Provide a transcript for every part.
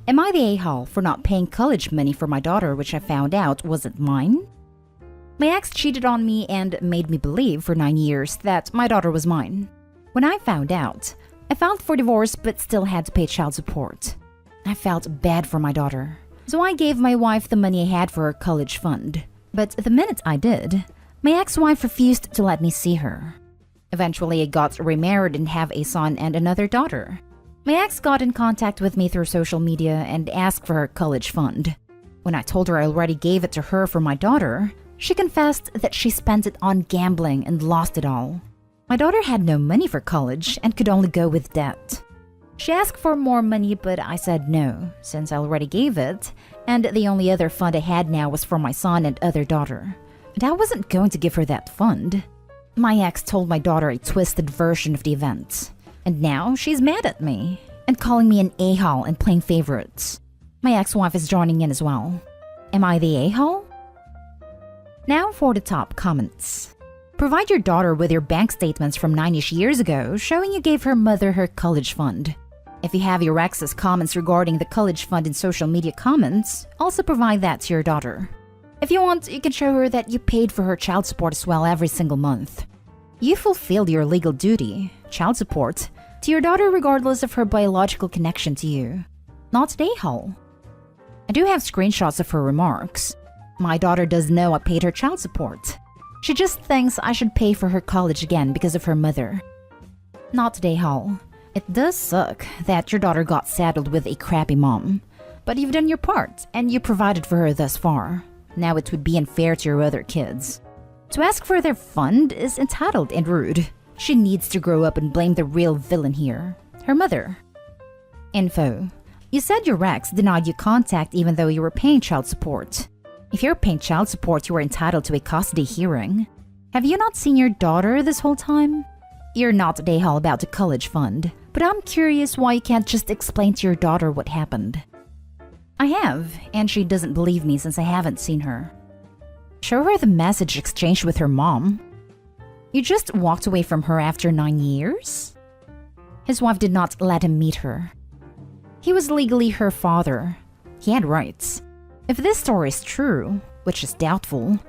Am I the a-hole for not paying college money for my daughter, which I found out wasn't mine? My ex cheated on me and made me believe for 9 years that my daughter was mine. When I found out, I filed for divorce but still had to pay child support. I felt bad for my daughter, so I gave my wife the money I had for her college fund. But the minute I did, my ex-wife refused to let me see her. Eventually, I got remarried and have a son and another daughter. My ex got in contact with me through social media and asked for her college fund. When I told her I already gave it to her for my daughter, she confessed that she spent it on gambling and lost it all. My daughter had no money for college and could only go with debt. She asked for more money, but I said no, since I already gave it, and the only other fund I had now was for my son and other daughter. And I wasn't going to give her that fund. My ex told my daughter a twisted version of the event. And now she's mad at me and calling me an a-hole and playing favorites. My ex-wife is joining in as well. Am I the a-hole? Now for the top comments. Provide your daughter with your bank statements from 9-ish years ago showing you gave her mother her college fund. If you have your ex's comments regarding the college fund in social media comments, also provide that to your daughter. If you want, you can show her that you paid for her child support as well every single month. You fulfilled your legal duty, child support, to your daughter regardless of her biological connection to you. Not an a-hole. I do have screenshots of her remarks. My daughter does know I paid her child support. She just thinks I should pay for her college again because of her mother. Not an a-hole. It does suck that your daughter got saddled with a crappy mom. But you've done your part, and you provided for her thus far. Now it would be unfair to your other kids. To ask for their fund is entitled and rude. She needs to grow up and blame the real villain here, her mother. Info. You said your ex denied you contact even though you were paying child support. If you're paying child support, you are entitled to a custody hearing. Have you not seen your daughter this whole time? You're not an a-hole about the college fund, but I'm curious why you can't just explain to your daughter what happened. I have, and she doesn't believe me since I haven't seen her. Show her the message exchanged with her mom. You just walked away from her after 9 years? His wife did not let him meet her. He was legally her father. He had rights. If this story is true, which is doubtful,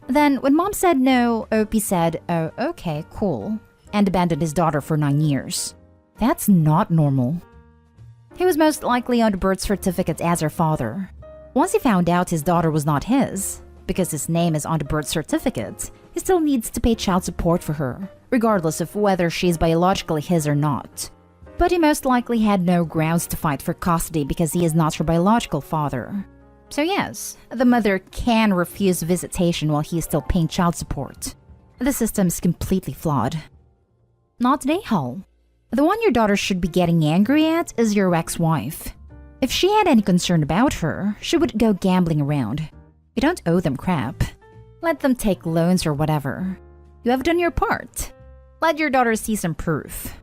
then when mom said no, Opie said, "Oh, okay, cool," and abandoned his daughter for 9 years. That's not normal. He was most likely on the birth certificate as her father. Once he found out his daughter was not his, because his name is on the birth certificate, he still needs to pay child support for her, regardless of whether she is biologically his or not. But he most likely had no grounds to fight for custody because he is not her biological father. So yes, the mother can refuse visitation while he is still paying child support. The system is completely flawed. Not an a-hole. The one your daughter should be getting angry at is your ex-wife. If she had any concern about her, she would go gambling around. You don't owe them crap. Let them take loans or whatever. You have done your part. Let your daughter see some proof.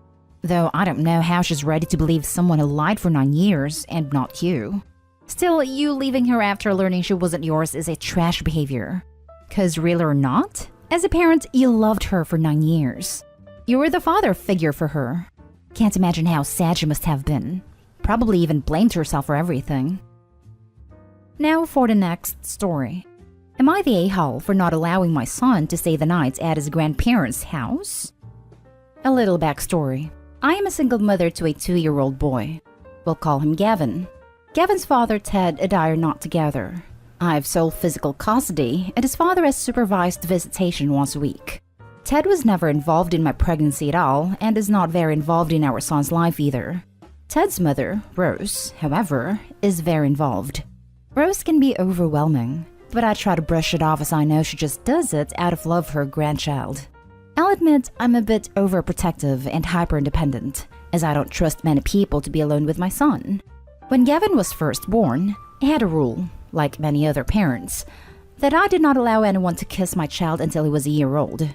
Though I don't know how she's ready to believe someone who lied for 9 years and not you. Still, you leaving her after learning she wasn't yours is a trash behavior. 'Cause real or not, as a parent, you loved her for 9 years. You were the father figure for her. Can't imagine how sad she must have been. Probably even blamed herself for everything. Now for the next story. Am I the a-hole for not allowing my son to stay the night at his grandparents' house? A little backstory. I am a single mother to a 2-year-old boy. We'll call him Gavin. Gavin's father, Ted, and I are not together. I have sole physical custody, and his father has supervised visitation once a week. Ted was never involved in my pregnancy at all, and is not very involved in our son's life either. Ted's mother, Rose, however, is very involved. Rose can be overwhelming, but I try to brush it off as I know she just does it out of love for her grandchild. I'll admit I'm a bit overprotective and hyper-independent, as I don't trust many people to be alone with my son. When Gavin was first born, I had a rule, like many other parents, that I did not allow anyone to kiss my child until he was a year old.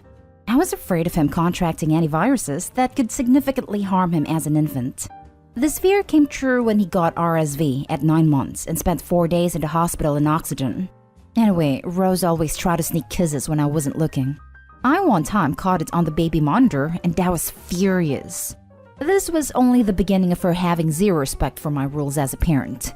I was afraid of him contracting any viruses that could significantly harm him as an infant. This fear came true when he got RSV at 9 months and spent 4 days in the hospital in oxygen. Anyway, Rose always tried to sneak kisses when I wasn't looking. I one time caught it on the baby monitor and I was furious. This was only the beginning of her having zero respect for my rules as a parent.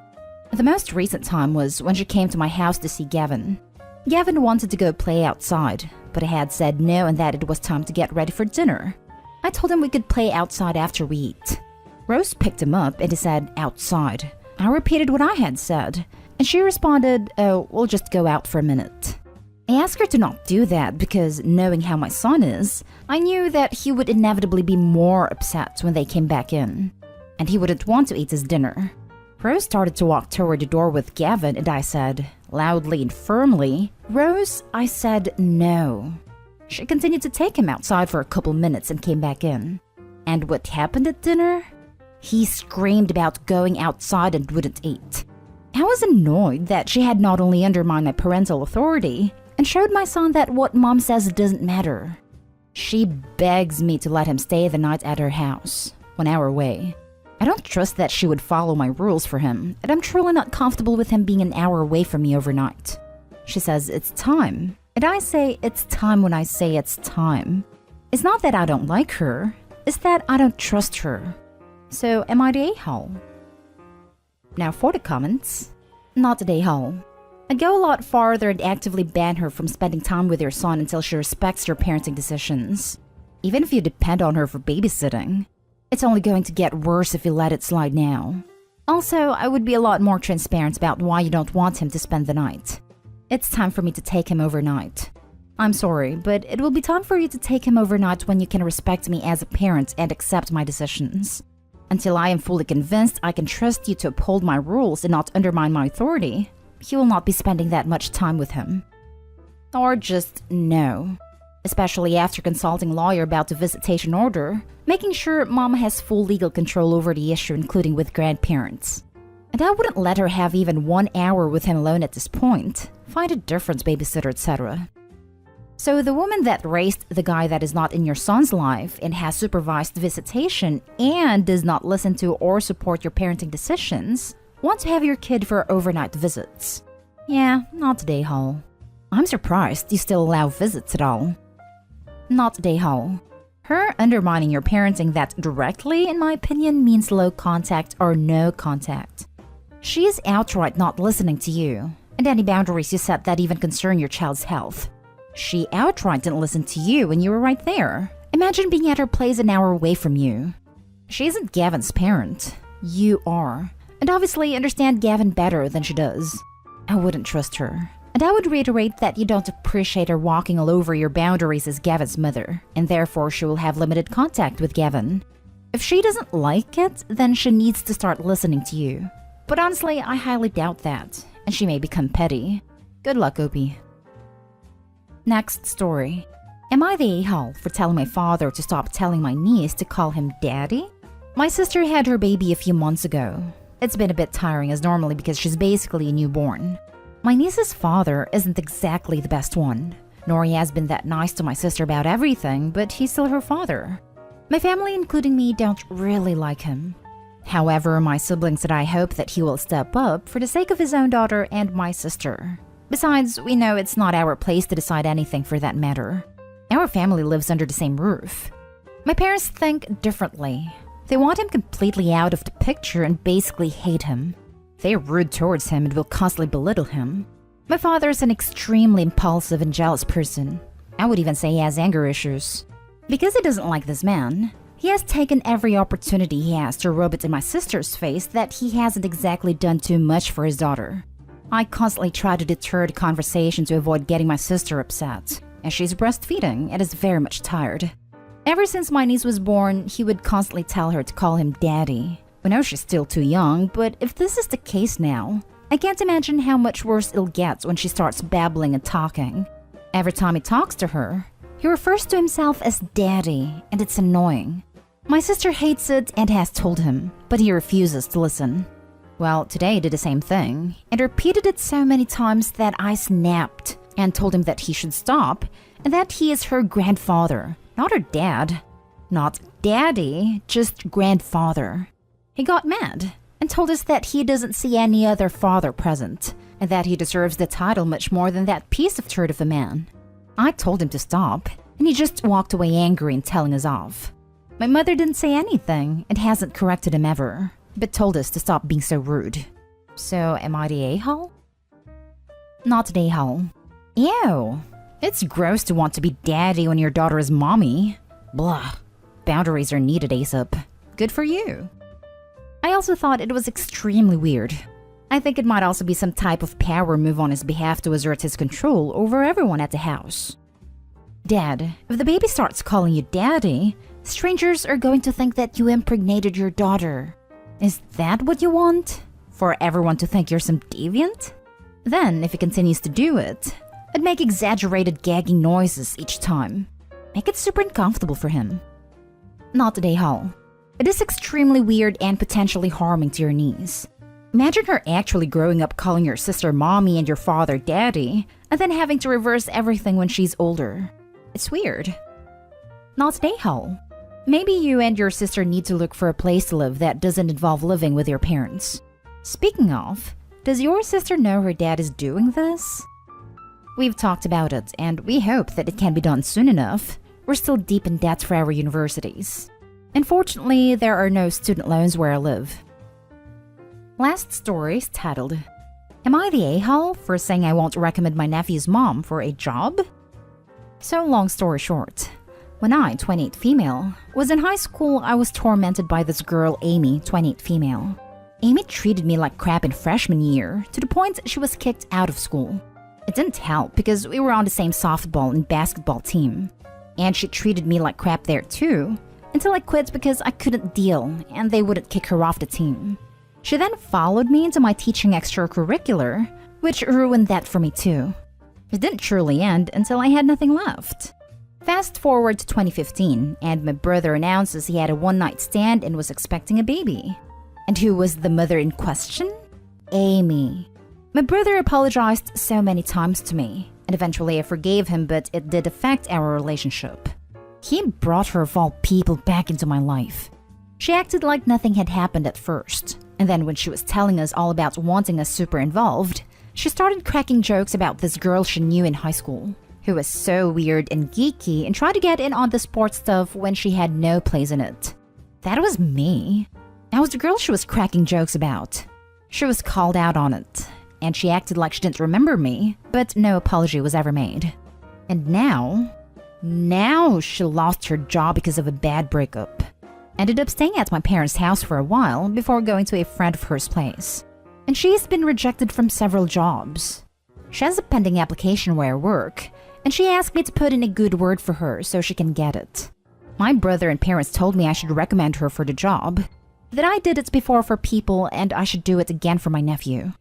The most recent time was when she came to my house to see Gavin. Gavin wanted to go play outside, but I had said no and that it was time to get ready for dinner. I told him we could play outside after we eat. Rose picked him up and he said, outside. I repeated what I had said, and she responded, oh, we'll just go out for a minute. I asked her to not do that because, knowing how my son is, I knew that he would inevitably be more upset when they came back in, and he wouldn't want to eat his dinner. Rose started to walk toward the door with Gavin, and I said, loudly and firmly, Rose, I said no. She continued to take him outside for a couple minutes and came back in. And what happened at dinner? He screamed about going outside and wouldn't eat. I was annoyed that she had not only undermined my parental authority, and showed my son that what mom says doesn't matter. She begs me to let him stay the night at her house, 1 hour away. I don't trust that she would follow my rules for him, and I'm truly not comfortable with him being an hour away from me overnight. She says it's time, and I say it's time when I say it's time. It's not that I don't like her, it's that I don't trust her. So am I the a-hole? Now for the comments. Not the a-hole. I'd go a lot farther and actively ban her from spending time with your son until she respects your parenting decisions. Even if you depend on her for babysitting. It's only going to get worse if you let it slide now. Also, I would be a lot more transparent about why you don't want him to spend the night. It's time for me to take him overnight. I'm sorry, but it will be time for you to take him overnight when you can respect me as a parent and accept my decisions. Until I am fully convinced I can trust you to uphold my rules and not undermine my authority, you will not be spending that much time with him. Or just no. Especially after consulting a lawyer about the visitation order, making sure mom has full legal control over the issue, including with grandparents. And I wouldn't let her have even 1 hour with him alone at this point. Find a different babysitter, etc. So the woman that raised the guy that is not in your son's life and has supervised visitation and does not listen to or support your parenting decisions want to have your kid for overnight visits. Yeah, not today, Hall. I'm surprised you still allow visits at all. Not today, Hall. Her undermining your parenting that directly, in my opinion, means low contact or no contact. She is outright not listening to you, and any boundaries you set that even concern your child's health. She outright didn't listen to you when you were right there. Imagine being at her place an hour away from you. She isn't Gavin's parent. You are. And obviously understand Gavin better than she does. I wouldn't trust her. And I would reiterate that you don't appreciate her walking all over your boundaries as Gavin's mother, and therefore she will have limited contact with Gavin. If she doesn't like it, then she needs to start listening to you. But honestly, I highly doubt that, and she may become petty. Good luck, Opie. Next story. Am I the a-hole for telling my father to stop telling my niece to call him daddy? My sister had her baby a few months ago. It's been a bit tiring as normally because she's basically a newborn. My niece's father isn't exactly the best one, nor he has been that nice to my sister about everything, but he's still her father. My family, including me, don't really like him. However, my siblings and I hope that he will step up for the sake of his own daughter and my sister. Besides, we know it's not our place to decide anything for that matter. Our family lives under the same roof. My parents think differently. They want him completely out of the picture and basically hate him. They are rude towards him and will constantly belittle him. My father is an extremely impulsive and jealous person. I would even say he has anger issues. Because he doesn't like this man, he has taken every opportunity he has to rub it in my sister's face that he hasn't exactly done too much for his daughter. I constantly try to deter the conversation to avoid getting my sister upset, as she's breastfeeding and is very much tired. Ever since my niece was born, he would constantly tell her to call him daddy. We know she's still too young, but if this is the case now, I can't imagine how much worse it'll get when she starts babbling and talking. Every time he talks to her, he refers to himself as daddy, and it's annoying. My sister hates it and has told him, but he refuses to listen. Well, today he did the same thing, and repeated it so many times that I snapped and told him that he should stop, and that he is her grandfather, not her dad. Not daddy, just grandfather. He got mad and told us that he doesn't see any other father present, and that he deserves the title much more than that piece of turd of a man. I told him to stop, and he just walked away angry and telling us off. My mother didn't say anything and hasn't corrected him ever, but told us to stop being so rude. So, am I the a-hole? Not the a-hole. Ew. It's gross to want to be daddy when your daughter is mommy. Blah. Boundaries are needed ASAP. Good for you. I also thought it was extremely weird. I think it might also be some type of power move on his behalf to assert his control over everyone at the house. Dad, if the baby starts calling you daddy, strangers are going to think that you impregnated your daughter. Is that what you want? For everyone to think you're some deviant? Then, if he continues to do it, I'd make exaggerated gagging noises each time. Make it super uncomfortable for him. Not the a-hole. It is extremely weird and potentially harming to your niece. Imagine her actually growing up calling your sister mommy and your father daddy, and then having to reverse everything when she's older. It's weird. Not the a-hole. Maybe you and your sister need to look for a place to live that doesn't involve living with your parents. Speaking of, does your sister know her dad is doing this? We've talked about it, and we hope that it can be done soon enough. We're still deep in debt for our universities. Unfortunately, there are no student loans where I live. Last story is titled, Am I the a-hole for saying I won't recommend my nephew's mom for a job? So long story short, when I, 28 female, was in high school, I was tormented by this girl Amy, 28 female. Amy treated me like crap in freshman year, to the point she was kicked out of school. It didn't help because we were on the same softball and basketball team. And she treated me like crap there too, until I quit because I couldn't deal and they wouldn't kick her off the team. She then followed me into my teaching extracurricular, which ruined that for me too. It didn't truly end until I had nothing left. Fast forward to 2015, and my brother announces he had a one-night stand and was expecting a baby. And who was the mother in question? Amy. My brother apologized so many times to me, and eventually I forgave him, but it did affect our relationship. He brought her of all people back into my life. She acted like nothing had happened at first, and then when she was telling us all about wanting us super involved, she started cracking jokes about this girl she knew in high school, who was so weird and geeky and tried to get in on the sports stuff when she had no place in it. That was me. I was the girl she was cracking jokes about. She was called out on it, and she acted like she didn't remember me, but no apology was ever made. And now she lost her job because of a bad breakup. Ended up staying at my parents' house for a while before going to a friend of hers' place. And she's been rejected from several jobs. She has a pending application where I work, and she asked me to put in a good word for her so she can get it. My brother and parents told me I should recommend her for the job, that I did it before for people and I should do it again for my nephew.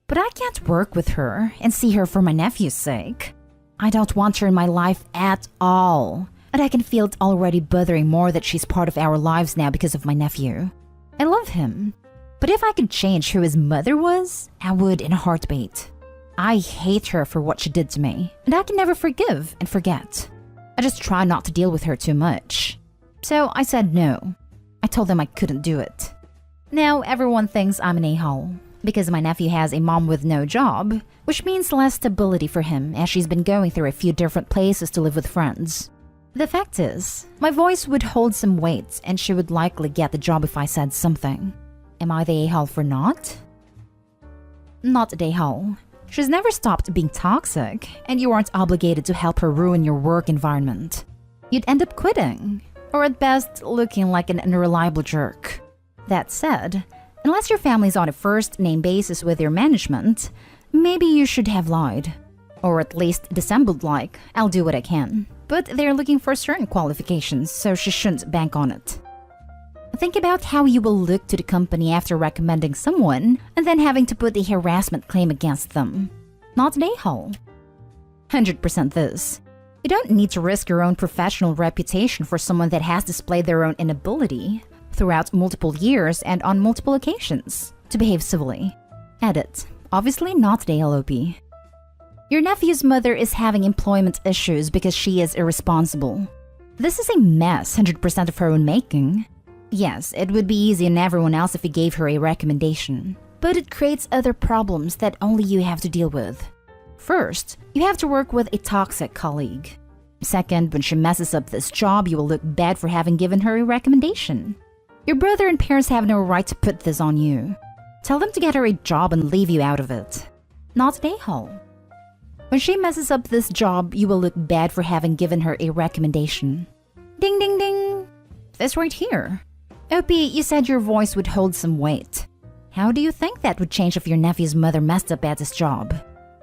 But I can't work with her and see her for my nephew's sake. I don't want her in my life at all. And I can feel it already bothering more that she's part of our lives now because of my nephew. I love him. But if I could change who his mother was, I would in a heartbeat. I hate her for what she did to me, and I can never forgive and forget. I just try not to deal with her too much. So I said no. I told them I couldn't do it. Now everyone thinks I'm an a-hole, because my nephew has a mom with no job, which means less stability for him as she's been going through a few different places to live with friends. The fact is, my voice would hold some weight and she would likely get the job if I said something. Am I the a-hole for not? Not the a-hole. She's never stopped being toxic, and you aren't obligated to help her ruin your work environment. You'd end up quitting, or at best looking like an unreliable jerk. That said, unless your family's on a first-name basis with your management, maybe you should have lied. Or at least dissembled like, I'll do what I can. But they're looking for certain qualifications, so she shouldn't bank on it. Think about how you will look to the company after recommending someone and then having to put a harassment claim against them. Not an a-hole. 100% this. You don't need to risk your own professional reputation for someone that has displayed their own inability throughout multiple years and on multiple occasions to behave civilly. Edit. Obviously not the LOP. Your nephew's mother is having employment issues because she is irresponsible. This is a mess 100% of her own making. Yes, it would be easy on everyone else if you gave her a recommendation, but it creates other problems that only you have to deal with. First, you have to work with a toxic colleague. Second, when she messes up this job, you will look bad for having given her a recommendation. Your brother and parents have no right to put this on you. Tell them to get her a job and leave you out of it. Not an a-hole. When she messes up this job, you will look bad for having given her a recommendation. Ding ding ding! This right here. OP, you said your voice would hold some weight. How do you think that would change if your nephew's mother messed up at his job?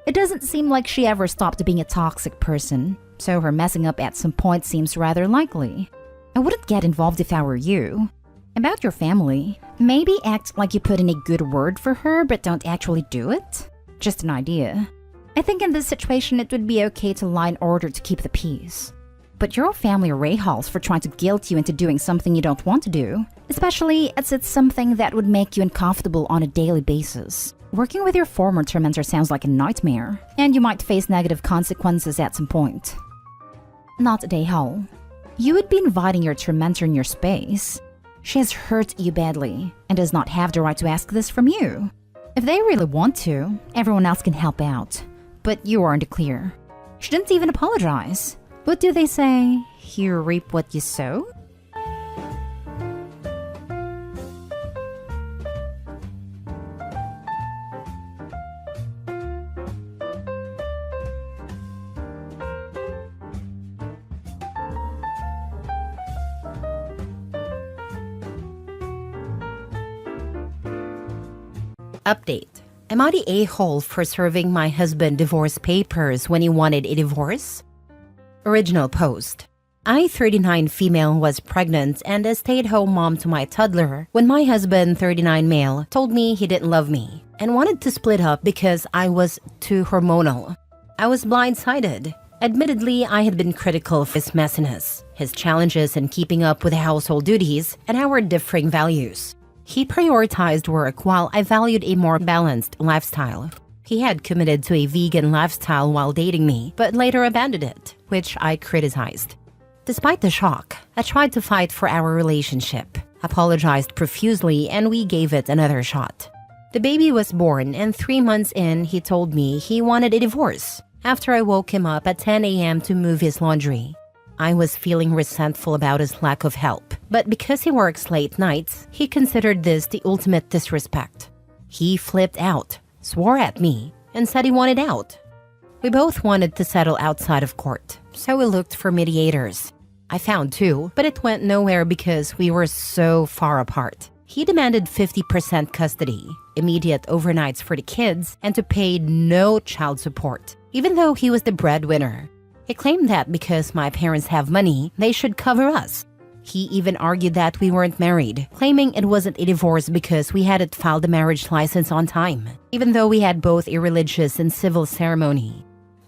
It doesn't seem like she ever stopped being a toxic person, so her messing up at some point seems rather likely. I wouldn't get involved if I were you. About your family, maybe act like you put in a good word for her but don't actually do it? Just an idea. I think in this situation it would be okay to lie in order to keep the peace. But your family are a-holes for trying to guilt you into doing something you don't want to do, especially as it's something that would make you uncomfortable on a daily basis. Working with your former tormentor sounds like a nightmare, and you might face negative consequences at some point. Not a a-hole. You would be inviting your tormentor in your space. She has hurt you badly, and does not have the right to ask this from you. If they really want to, everyone else can help out, but you are in the clear. She didn't even apologize. What do they say? You reap what you sow? Update. Am I the a-hole for serving my husband divorce papers when he wanted a divorce? Original post. I, 39 female, was pregnant and a stay-at-home mom to my toddler when my husband, 39 male, told me he didn't love me and wanted to split up because I was too hormonal. I was blindsided. Admittedly, I had been critical of his messiness, his challenges in keeping up with household duties, and our differing values. He prioritized work while I valued a more balanced lifestyle. He had committed to a vegan lifestyle while dating me, but later abandoned it, which I criticized. Despite the shock, I tried to fight for our relationship, apologized profusely, and we gave it another shot. The baby was born, and 3 months in, he told me he wanted a divorce after I woke him up at 10 a.m. to move his laundry. I was feeling resentful about his lack of help, but because he works late nights, he considered this the ultimate disrespect. He flipped out, swore at me, and said he wanted out. We both wanted to settle outside of court, so we looked for mediators. I found 2, but it went nowhere because we were so far apart. He demanded 50% custody, immediate overnights for the kids, and to pay no child support, even though he was the breadwinner. He claimed that because my parents have money, they should cover us. He even argued that we weren't married, claiming it wasn't a divorce because we hadn't filed the marriage license on time, even though we had both a religious and civil ceremony.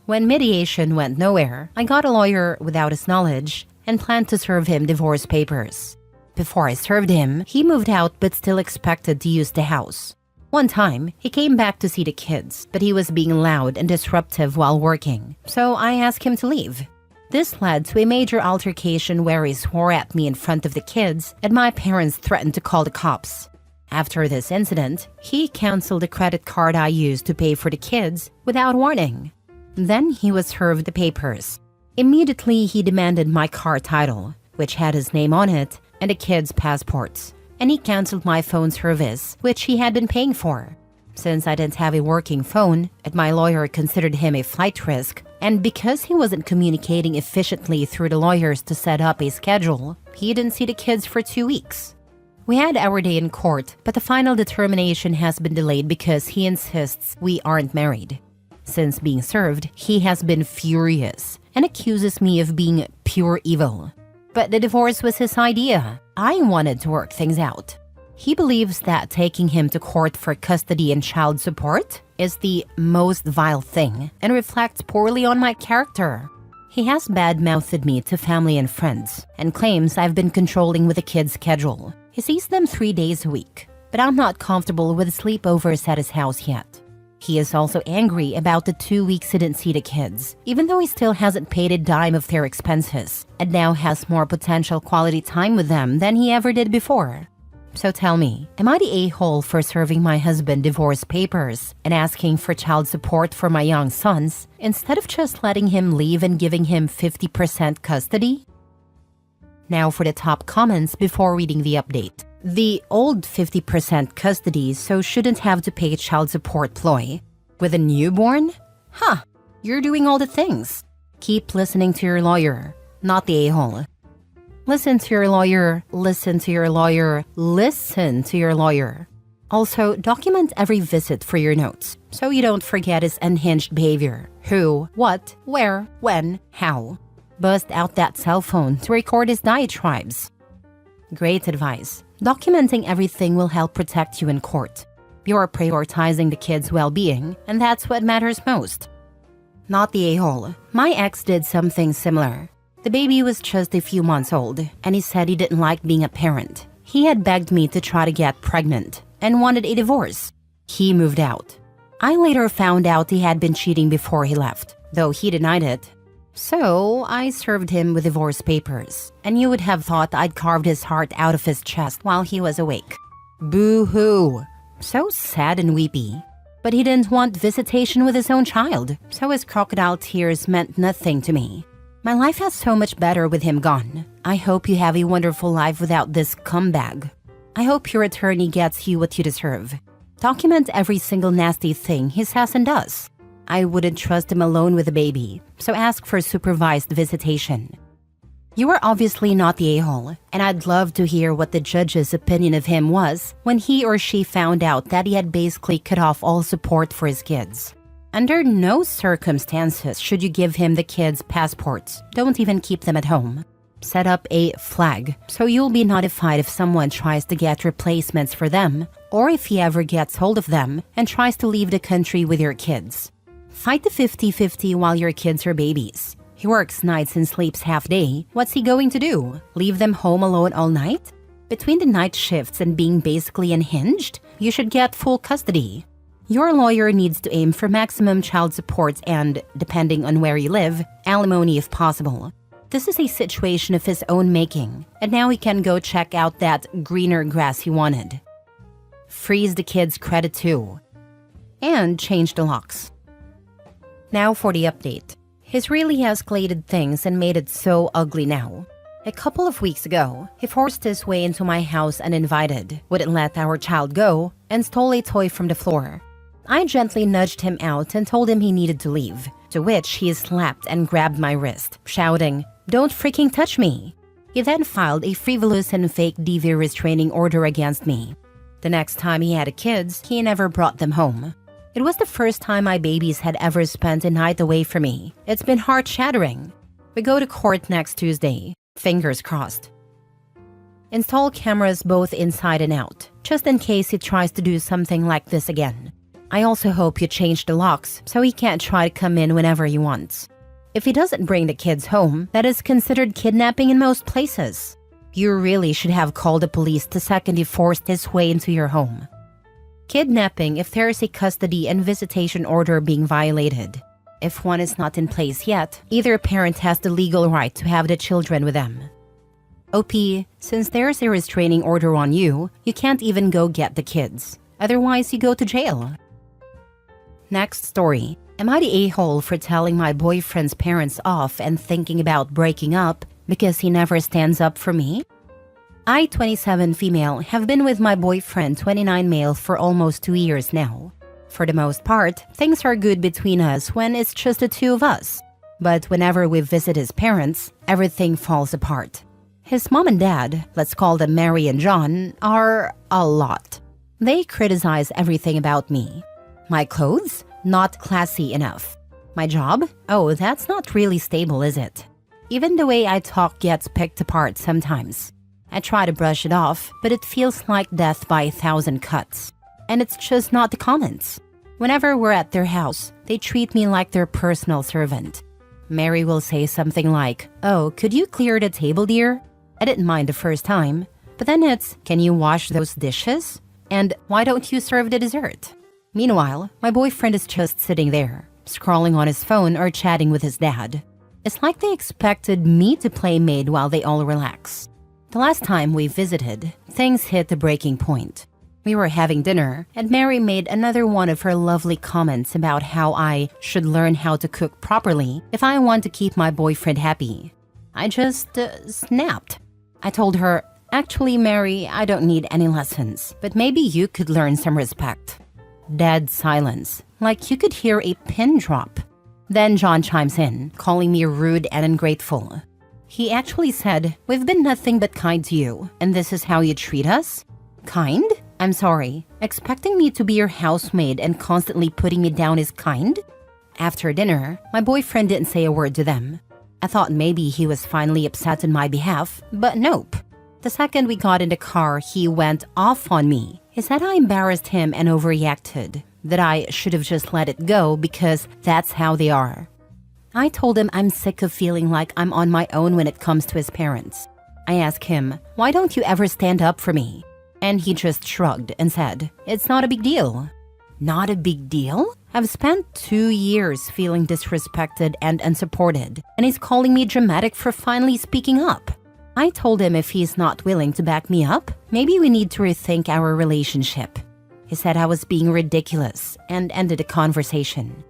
When mediation went nowhere, I got a lawyer without his knowledge and planned to serve him divorce papers. Before I served him, he moved out but still expected to use the house. One time, he came back to see the kids, but he was being loud and disruptive while working, so I asked him to leave. This led to a major altercation where he swore at me in front of the kids, and my parents threatened to call the cops. After this incident, he canceled the credit card I used to pay for the kids without warning. Then he was served the papers. Immediately, he demanded my car title, which had his name on it, and the kids' passports. And he canceled my phone service, which he had been paying for. Since I didn't have a working phone, and my lawyer considered him a flight risk, and because he wasn't communicating efficiently through the lawyers to set up a schedule, he didn't see the kids for 2 weeks. We had our day in court, but the final determination has been delayed because he insists we aren't married. Since being served, he has been furious and accuses me of being pure evil. But the divorce was his idea. I wanted to work things out. He believes that taking him to court for custody and child support is the most vile thing and reflects poorly on my character. He has bad-mouthed me to family and friends and claims I've been controlling with the kids' schedule. He sees them 3 days a week, but I'm not comfortable with sleepovers at his house yet. He is also angry about the 2 weeks he didn't see the kids, even though he still hasn't paid a dime of their expenses, and now has more potential quality time with them than he ever did before. So tell me, am I the a-hole for serving my husband divorce papers and asking for child support for my young sons, instead of just letting him leave and giving him 50% custody? Now for the top comments before reading the update. The old 50% custody, so shouldn't have to pay child support ploy. With a newborn? Huh, you're doing all the things. Keep listening to your lawyer, not the a-hole. Listen to your lawyer, listen to your lawyer, listen to your lawyer. Also, document every visit for your notes, so you don't forget his unhinged behavior. Who, what, where, when, how. Bust out that cell phone to record his diatribes. Great advice. Documenting everything will help protect you in court. You're prioritizing the kid's well-being, and that's what matters most. Not the a-hole. My ex did something similar. The baby was just a few months old, and he said he didn't like being a parent. He had begged me to try to get pregnant and wanted a divorce. He moved out. I later found out he had been cheating before he left, though he denied it. So I served him with divorce papers, and you would have thought I'd carved his heart out of his chest while he was awake. Boo-hoo. So sad and weepy. But he didn't want visitation with his own child, so his crocodile tears meant nothing to me. My life has so much better with him gone. I hope you have a wonderful life without this cumbag. I hope your attorney gets you what you deserve. Document every single nasty thing he says and does. I wouldn't trust him alone with a baby, so ask for supervised visitation. You are obviously not the a-hole, and I'd love to hear what the judge's opinion of him was when he or she found out that he had basically cut off all support for his kids. Under no circumstances should you give him the kids' passports. Don't even keep them at home. Set up a flag so you'll be notified if someone tries to get replacements for them, or if he ever gets hold of them and tries to leave the country with your kids. Fight the 50-50 while your kids are babies. He works nights and sleeps half day. What's he going to do? Leave them home alone all night? Between the night shifts and being basically unhinged, you should get full custody. Your lawyer needs to aim for maximum child support and, depending on where you live, alimony if possible. This is a situation of his own making, and now he can go check out that greener grass he wanted. Freeze the kid's credit too. And change the locks. Now for the update. He's really escalated things and made it so ugly now. A couple of weeks ago, he forced his way into my house uninvited, wouldn't let our child go, and stole a toy from the floor. I gently nudged him out and told him he needed to leave, to which he slapped and grabbed my wrist, shouting, "Don't freaking touch me!" He then filed a frivolous and fake DV restraining order against me. The next time he had kids, he never brought them home. It was the first time my babies had ever spent a night away from me. It's been heart-shattering. We go to court next Tuesday. Fingers crossed. Install cameras both inside and out, just in case he tries to do something like this again. I also hope you change the locks so he can't try to come in whenever he wants. If he doesn't bring the kids home, that is considered kidnapping in most places. You really should have called the police the second he forced his way into your home. Kidnapping if there is a custody and visitation order being violated. If one is not in place yet, either parent has the legal right to have the children with them. OP, since there's a restraining order on you, you can't even go get the kids. Otherwise, you go to jail. Next story. Am I the a-hole for telling my boyfriend's parents off and thinking about breaking up because he never stands up for me? I, 27 female, have been with my boyfriend, 29 male, for almost 2 years now. For the most part, things are good between us when it's just the two of us. But whenever we visit his parents, everything falls apart. His mom and dad, let's call them Mary and John, are a lot. They criticize everything about me. My clothes? Not classy enough. My job? Oh, that's not really stable, is it? Even the way I talk gets picked apart sometimes. I try to brush it off, but it feels like death by 1,000 cuts. And it's just not the comments. Whenever we're at their house, they treat me like their personal servant. Mary will say something like, "Oh, could you clear the table, dear?" I didn't mind the first time, but then it's, "Can you wash those dishes?" And "Why don't you serve the dessert?" Meanwhile, my boyfriend is just sitting there, scrolling on his phone or chatting with his dad. It's like they expected me to play maid while they all relax. The last time we visited, things hit a breaking point. We were having dinner, and Mary made another one of her lovely comments about how I should learn how to cook properly if I want to keep my boyfriend happy. I just snapped. I told her, Actually, Mary, I don't need any lessons, but maybe you could learn some respect. Dead silence, like you could hear a pin drop. Then John chimes in, calling me rude and ungrateful. He actually said, "We've been nothing but kind to you, and this is how you treat us? Kind? I'm sorry. Expecting me to be your housemaid and constantly putting me down is kind?" After dinner, my boyfriend didn't say a word to them. I thought maybe he was finally upset on my behalf, but nope. The second we got in the car, he went off on me. He said I embarrassed him and overreacted, that I should have just let it go because that's how they are. I told him I'm sick of feeling like I'm on my own when it comes to his parents. I asked him, "Why don't you ever stand up for me?" And he just shrugged and said, "It's not a big deal." Not a big deal? I've spent 2 years feeling disrespected and unsupported, and he's calling me dramatic for finally speaking up. I told him if he's not willing to back me up, maybe we need to rethink our relationship. He said I was being ridiculous and ended the conversation.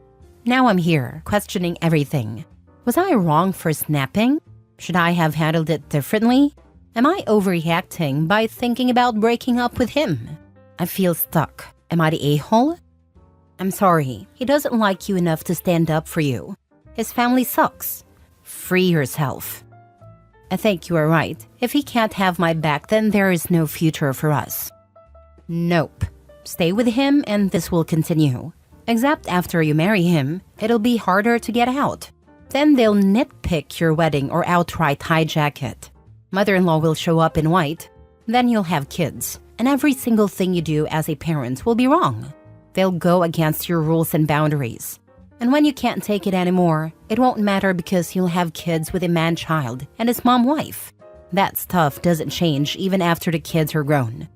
Now I'm here, questioning everything. Was I wrong for snapping? Should I have handled it differently? Am I overreacting by thinking about breaking up with him? I feel stuck. Am I the a-hole? I'm sorry, he doesn't like you enough to stand up for you. His family sucks. Free yourself. I think you are right. If he can't have my back, then there is no future for us. Nope. Stay with him and this will continue. Except after you marry him, it'll be harder to get out. Then they'll nitpick your wedding or outright hijack it. Mother-in-law will show up in white. Then you'll have kids. And every single thing you do as a parent will be wrong. They'll go against your rules and boundaries. And when you can't take it anymore, it won't matter because you'll have kids with a man-child and his mom-wife. That stuff doesn't change even after the kids are grown.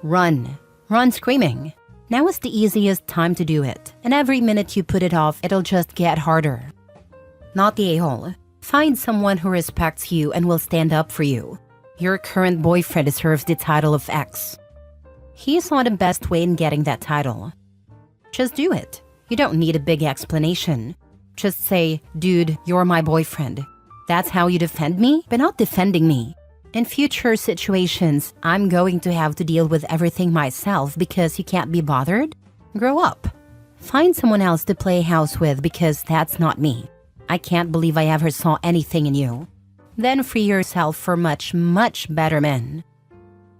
Run. Run screaming. Now is the easiest time to do it, and every minute you put it off, it'll just get harder. Not the a-hole. Find someone who respects you and will stand up for you. Your current boyfriend deserves the title of X. He's not the best way in getting that title. Just do it. You don't need a big explanation. Just say, "Dude, you're my boyfriend." That's how you defend me, but not defending me. In future situations, I'm going to have to deal with everything myself because you can't be bothered. Grow up. Find someone else to play house with because that's not me. I can't believe I ever saw anything in you. Then free yourself for much, much better men.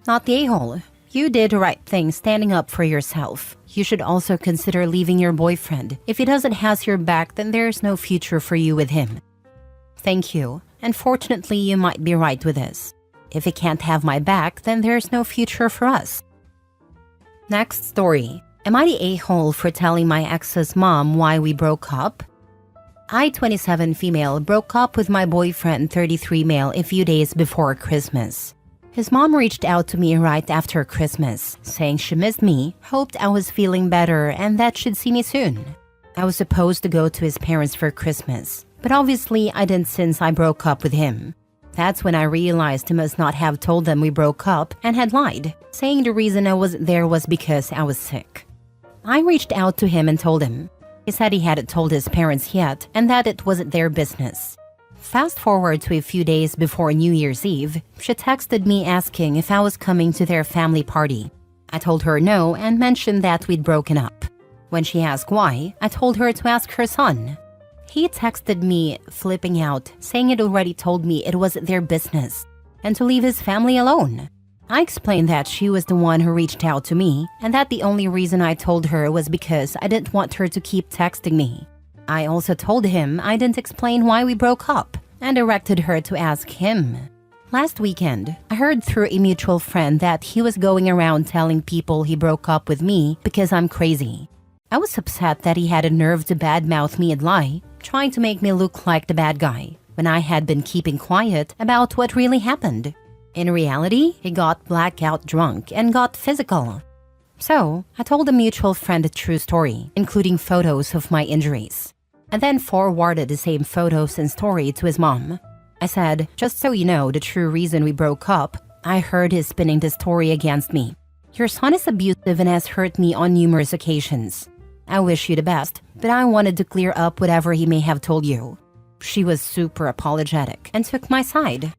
Not the a-hole. You did the right thing standing up for yourself. You should also consider leaving your boyfriend. If he doesn't have your back, then there's no future for you with him. Thank you. Unfortunately, you might be right with this. If he can't have my back, then there's no future for us. Next story. Am I the a-hole for telling my ex's mom why we broke up? I, 27 female, broke up with my boyfriend, 33 male, a few days before Christmas. His mom reached out to me right after Christmas, saying she missed me, hoped I was feeling better, and that she'd see me soon. I was supposed to go to his parents for Christmas, but obviously I didn't since I broke up with him. That's when I realized he must not have told them we broke up and had lied, saying the reason I wasn't there was because I was sick. I reached out to him and told him. He said he hadn't told his parents yet and that it wasn't their business. Fast forward to a few days before New Year's Eve, she texted me asking if I was coming to their family party. I told her no and mentioned that we'd broken up. When she asked why, I told her to ask her son. He texted me, flipping out, saying he'd already told me it wasn't their business, and to leave his family alone. I explained that she was the one who reached out to me, and that the only reason I told her was because I didn't want her to keep texting me. I also told him I didn't explain why we broke up, and directed her to ask him. Last weekend, I heard through a mutual friend that he was going around telling people he broke up with me because I'm crazy. I was upset that he had a nerve to badmouth me and lie, trying to make me look like the bad guy, when I had been keeping quiet about what really happened. In reality, he got blackout drunk and got physical. So, I told a mutual friend a true story, including photos of my injuries, and then forwarded the same photos and story to his mom. I said, "Just so you know the true reason we broke up, I heard he's spinning the story against me. Your son is abusive and has hurt me on numerous occasions. I wish you the best, but I wanted to clear up whatever he may have told you." She was super apologetic and took my side.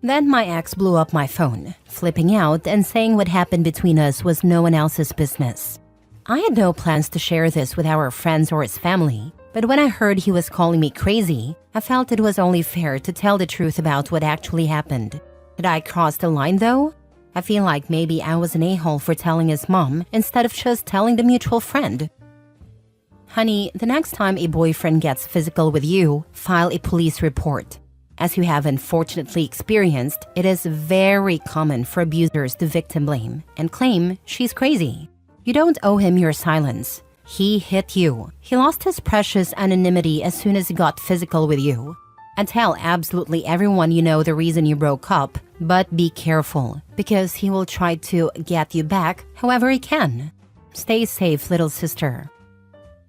Then my ex blew up my phone, flipping out and saying what happened between us was no one else's business. I had no plans to share this with our friends or his family, but when I heard he was calling me crazy, I felt it was only fair to tell the truth about what actually happened. Did I cross the line though? I feel like maybe I was an a-hole for telling his mom instead of just telling the mutual friend. Honey, the next time a boyfriend gets physical with you, file a police report. As you have unfortunately experienced, it is very common for abusers to victim blame and claim she's crazy. You don't owe him your silence. He hit you. He lost his precious anonymity as soon as he got physical with you. And tell absolutely everyone you know the reason you broke up, but be careful, because he will try to get you back however he can. Stay safe, little sister.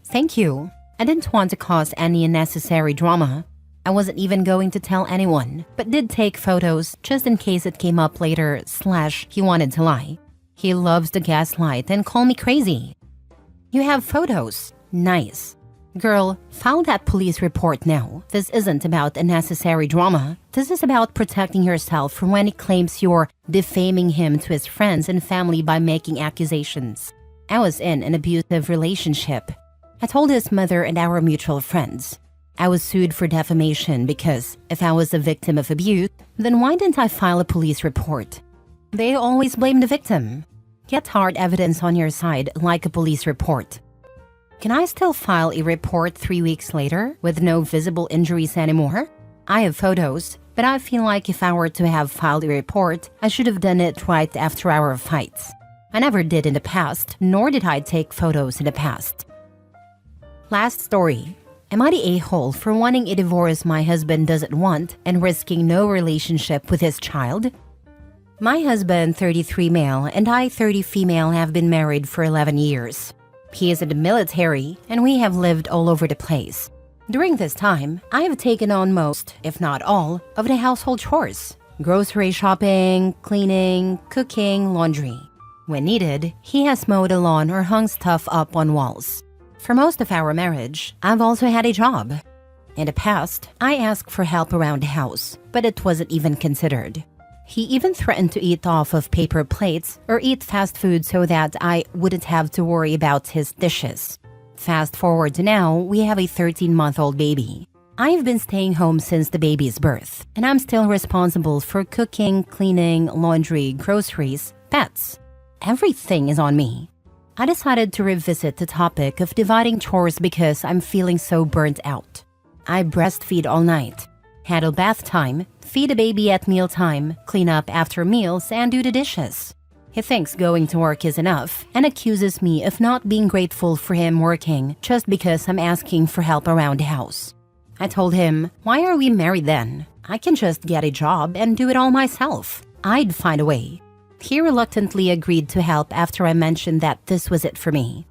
Thank you. I didn't want to cause any unnecessary drama. I wasn't even going to tell anyone, but did take photos just in case it came up later / he wanted to lie. He loves to gaslight and call me crazy. You have photos. Nice. Girl, file that police report now. This isn't about unnecessary drama. This is about protecting yourself from when he claims you're defaming him to his friends and family by making accusations. I was in an abusive relationship. I told his mother and our mutual friends. I was sued for defamation because if I was a victim of abuse, then why didn't I file a police report? They always blame the victim. Get hard evidence on your side, like a police report. Can I still file a report 3 weeks later with no visible injuries anymore? I have photos, but I feel like if I were to have filed a report, I should have done it right after our fights. I never did in the past, nor did I take photos in the past. Last story. Am I the a-hole for wanting a divorce my husband doesn't want and risking no relationship with his child? My husband, 33 male, and I, 30 female, have been married for 11 years. He is in the military, and we have lived all over the place. During this time, I have taken on most, if not all, of the household chores. Grocery shopping, cleaning, cooking, laundry. When needed, he has mowed the lawn or hung stuff up on walls. For most of our marriage, I've also had a job. In the past, I asked for help around the house, but it wasn't even considered. He even threatened to eat off of paper plates or eat fast food so that I wouldn't have to worry about his dishes. Fast forward to now, we have a 13-month-old baby. I've been staying home since the baby's birth, and I'm still responsible for cooking, cleaning, laundry, groceries, pets. Everything is on me. I decided to revisit the topic of dividing chores because I'm feeling so burnt out. I breastfeed all night, handle bath time, feed a baby at mealtime, clean up after meals, and do the dishes. He thinks going to work is enough and accuses me of not being grateful for him working just because I'm asking for help around the house. I told him, why are we married then? I can just get a job and do it all myself. I'd find a way. He reluctantly agreed to help after I mentioned that this was it for me.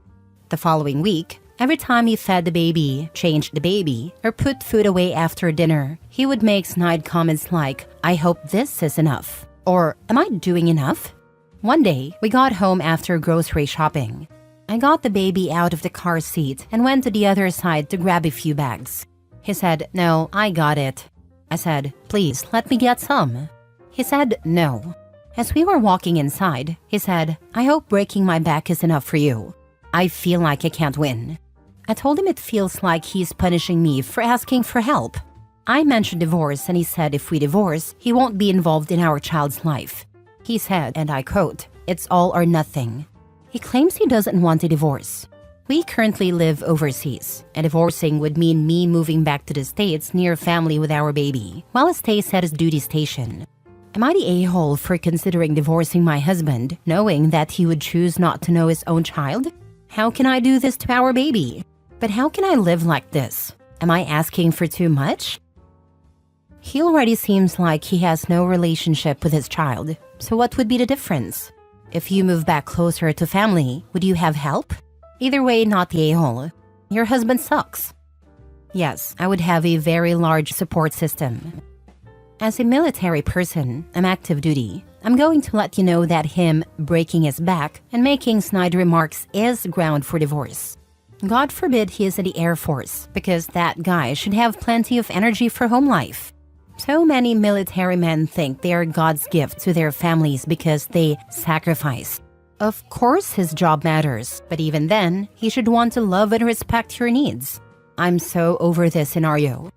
The following week, every time he fed the baby, changed the baby, or put food away after dinner, he would make snide comments like, I hope this is enough, or am I doing enough? One day, we got home after grocery shopping. I got the baby out of the car seat and went to the other side to grab a few bags. He said, no, I got it. I said, please, let me get some. He said, no. As we were walking inside, he said, I hope breaking my back is enough for you. I feel like I can't win. I told him it feels like he's punishing me for asking for help. I mentioned divorce and he said if we divorce, he won't be involved in our child's life. He said, and I quote, it's all or nothing. He claims he doesn't want a divorce. We currently live overseas, and divorcing would mean me moving back to the States near family with our baby, while he stays at his duty station. Am I the a-hole for considering divorcing my husband, knowing that he would choose not to know his own child? How can I do this to our baby? But how can I live like this? Am I asking for too much? He already seems like he has no relationship with his child, so what would be the difference? If you move back closer to family, would you have help? Either way, not the a-hole. Your husband sucks. Yes, I would have a very large support system. As a military person, I'm active duty. I'm going to let you know that him breaking his back and making snide remarks is ground for divorce. God forbid he is in the Air Force, because that guy should have plenty of energy for home life. So many military men think they are God's gift to their families because they sacrifice. Of course his job matters, but even then, he should want to love and respect your needs. I'm so over this scenario.